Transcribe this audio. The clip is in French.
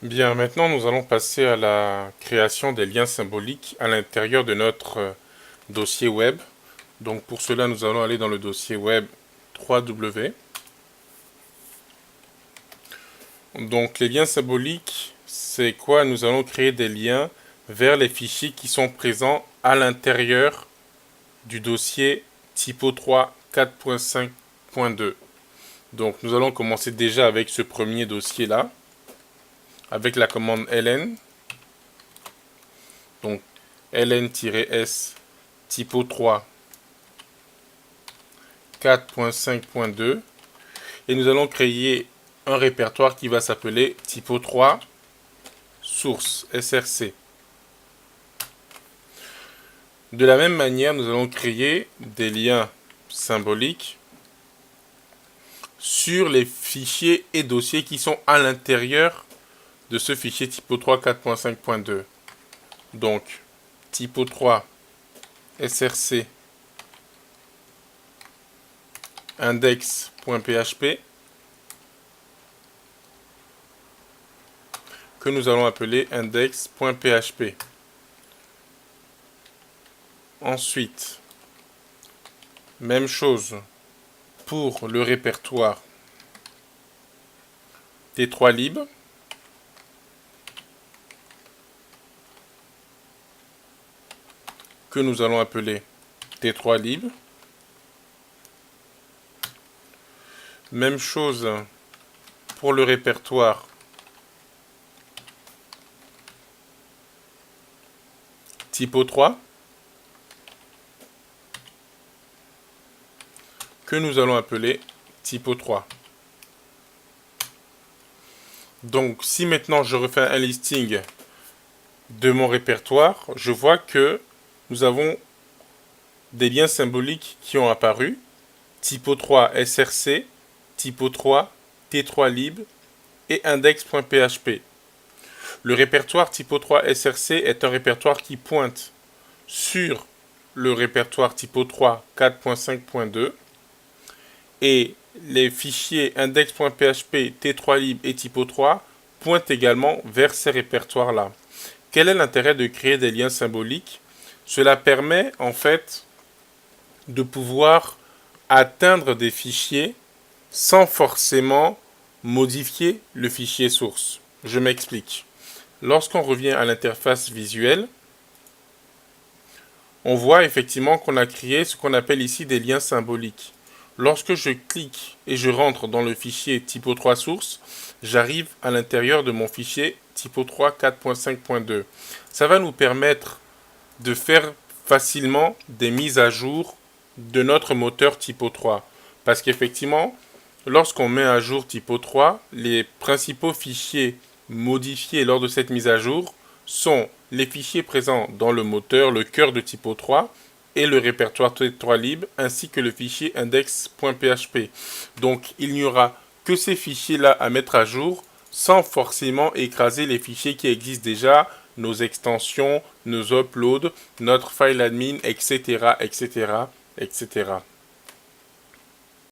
Bien, maintenant nous allons passer à la création des liens symboliques à l'intérieur de notre dossier web. Donc pour cela, nous allons aller dans le dossier web 3W. Donc les liens symboliques, c'est quoi? Nous allons créer des liens vers les fichiers qui sont présents à l'intérieur du dossier typo3 4.5.2. Donc nous allons commencer déjà avec ce premier dossier-là, avec la commande ln. Donc ln-s typo3 4.5.2 et nous allons créer un répertoire qui va s'appeler typo3 source src. De la même manière, nous allons créer des liens symboliques sur les fichiers et dossiers qui sont à l'intérieur de ce fichier typo3 4.5.2. Donc typo3 src index.php que nous allons appeler index.php. Ensuite, même chose pour le répertoire t3lib que nous allons appeler t3lib. Même chose pour le répertoire typo3 que nous allons appeler typo3. Donc si maintenant je refais un listing de mon répertoire, je vois que nous avons des liens symboliques qui ont apparu, typo3 src, typo3, t3lib et index.php. Le répertoire typo3 src est un répertoire qui pointe sur le répertoire typo3 4.5.2 et les fichiers index.php, t3lib et typo3 pointent également vers ces répertoires-là. Quel est l'intérêt de créer des liens symboliques? Cela permet en fait de pouvoir atteindre des fichiers sans forcément modifier le fichier source. Je m'explique. Lorsqu'on revient à l'interface visuelle, on voit effectivement qu'on a créé ce qu'on appelle ici des liens symboliques. Lorsque je clique et je rentre dans le fichier typo3 source, j'arrive à l'intérieur de mon fichier typo3 4.5.2. Ça va nous permettre de faire facilement des mises à jour de notre moteur typo3. Parce qu'effectivement, lorsqu'on met à jour typo3, les principaux fichiers modifiés lors de cette mise à jour sont les fichiers présents dans le moteur, le cœur de typo3, et le répertoire t3lib, ainsi que le fichier index.php. Donc il n'y aura que ces fichiers-là à mettre à jour, sans forcément écraser les fichiers qui existent déjà, nos extensions, nos uploads, notre file admin, etc., etc., etc.